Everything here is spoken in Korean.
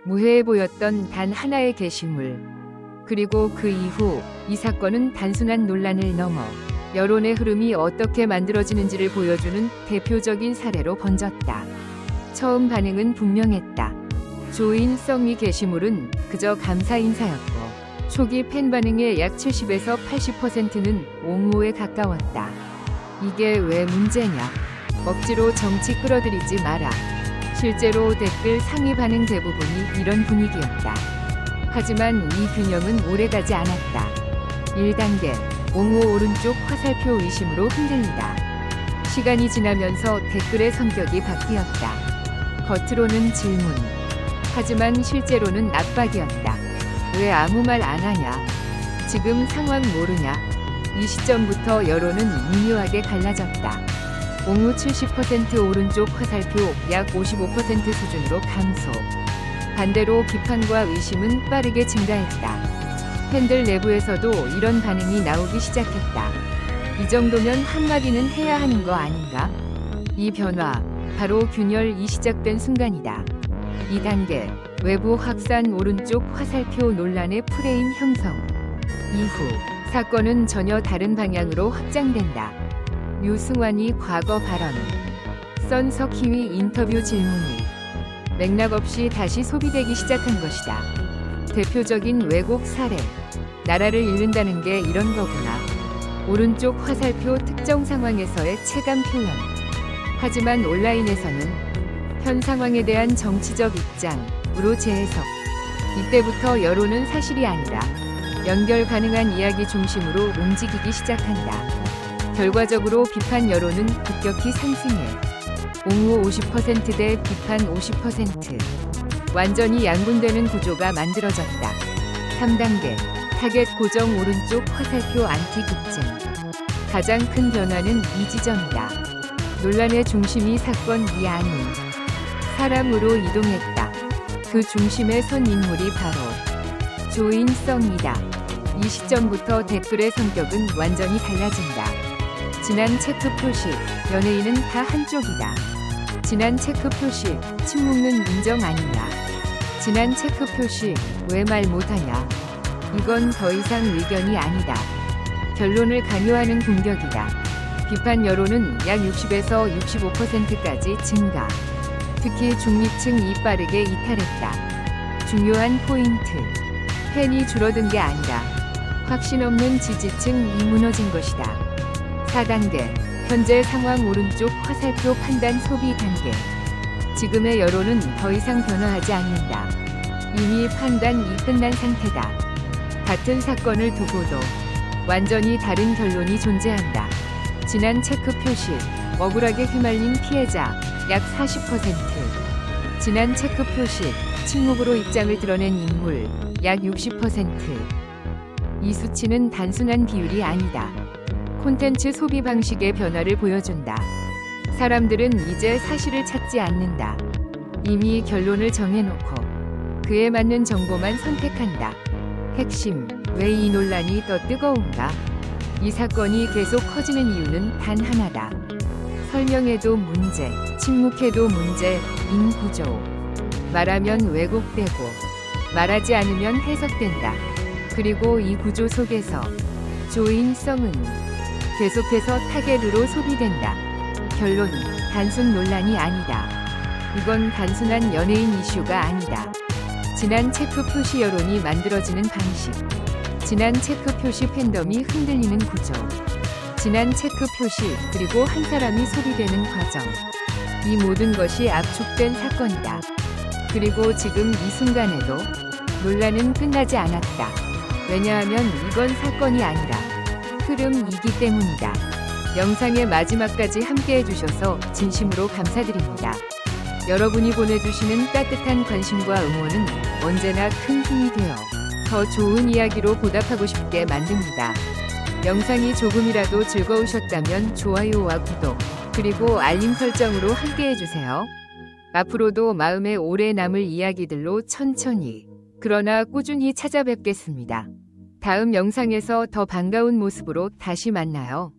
무해해 보였던 단 하나의 게시물. 그리고 그 이후 이 사건은 단순한 논란을 넘어 여론의 흐름이 어떻게 만들어지는지를 보여주는 대표적인 사례로 번졌다. 처음 반응은 분명했다. 조인 썸이 게시물은 그저 감사 인사였고 초기 팬 반응의 약 70에서 80%는 옹호에 가까웠다. 이게 왜 문제냐? 억지로 정치 끌어들이지 마라. 실제로 댓글 상위 반응 대부분이 이런 분위기였다. 하지만 이 균형은 오래가지 않았다. 1단계, 옹호 오른쪽 화살표 의심으로 흔들리다. 시간이 지나면서 댓글의 성격이 바뀌었다. 겉으로는 질문, 하지만 실제로는 압박이었다. 왜 아무 말 안 하냐? 지금 상황 모르냐? 이 시점부터 여론은 미묘하게 갈라졌다. 옹호 70% 오른쪽 화살표 약 55% 수준으로 감소. 반대로 비판과 의심은 빠르게 증가했다. 팬들 내부에서도 이런 반응이 나오기 시작했다. 이 정도면 한마디는 해야 하는 거 아닌가? 이 변화, 바로 균열이 시작된 순간이다. 2단계, 외부 확산 오른쪽 화살표 논란의 프레임 형성. 이후 사건은 전혀 다른 방향으로 확장된다. 류승환이 과거 발언, 선석희의 인터뷰 질문이 맥락 없이 다시 소비되기 시작한 것이다. 대표적인 왜곡 사례, 나라를 잃는다는 게 이런 거구나. 오른쪽 화살표 특정 상황에서의 체감 표현. 하지만 온라인에서는 현 상황에 대한 정치적 입장으로 재해석. 이때부터 여론은 사실이 아니라 연결 가능한 이야기 중심으로 움직이기 시작한다. 결과적으로 비판 여론은 급격히 상승해 옹호 50%대 비판 50%. 완전히 양분되는 구조가 만들어졌다. 3단계, 타겟 고정 오른쪽 화살표 안티 급증. 가장 큰 변화는 이 지점이다. 논란의 중심이 사건 이 아닌 사람으로 이동했다. 그 중심에 선 인물이 바로 조인 썸이다. 이 시점부터 댓글의 성격은 완전히 달라진다. 지난 체크 표시, 연예인은 다 한쪽이다. 지난 체크 표시, 침묵는 인정 아니냐. 지난 체크 표시, 왜 말 못하냐. 이건 더 이상 의견이 아니다. 결론을 강요하는 공격이다. 비판 여론은 약 60에서 65%까지 증가. 특히 중립층이 빠르게 이탈했다. 중요한 포인트. 팬이 줄어든 게 아니라 확신 없는 지지층이 무너진 것이다. 4단계, 현재 상황 오른쪽 화살표 판단 소비 단계. 지금의 여론은 더 이상 변화하지 않는다. 이미 판단이 끝난 상태다. 같은 사건을 두고도 완전히 다른 결론이 존재한다. 지난 체크 표시, 억울하게 휘말린 피해자 약 40%. 지난 체크 표시, 침묵으로 입장을 드러낸 인물 약 60%. 이 수치는 단순한 비율이 아니다. 콘텐츠 소비 방식의 변화를 보여준다. 사람들은 이제 사실을 찾지 않는다. 이미 결론을 정해놓고 그에 맞는 정보만 선택한다. 핵심, 왜 이 논란이 더 뜨거운가? 이 사건이 계속 커지는 이유는 단 하나다. 설명해도 문제, 침묵해도 문제인 구조. 말하면 왜곡되고, 말하지 않으면 해석된다. 그리고 이 구조 속에서 조인성은 계속해서 타겟으로 소비된다. 결론, 단순 논란이 아니다. 이건 단순한 연예인 이슈가 아니다. 지난 체크 표시 여론이 만들어지는 방식. 지난 체크 표시 팬덤이 흔들리는 구조. 지난 체크 표시 그리고 한 사람이 소비되는 과정. 이 모든 것이 압축된 사건이다. 그리고 지금 이 순간에도 논란은 끝나지 않았다. 왜냐하면 이건 사건이 아니라 흐름이기 때문이다. 영상의 마지막까지 함께 해주셔서 진심으로 감사드립니다. 여러분이 보내주시는 따뜻한 관심과 응원은 언제나 큰 힘이 되어 더 좋은 이야기로 보답하고 싶게 만듭니다. 영상이 조금이라도 즐거우셨다면 좋아요와 구독, 그리고 알림 설정으로 함께 해주세요. 앞으로도 마음에 오래 남을 이야기들로 천천히, 그러나 꾸준히 찾아뵙겠습니다. 다음 영상에서 더 반가운 모습으로 다시 만나요.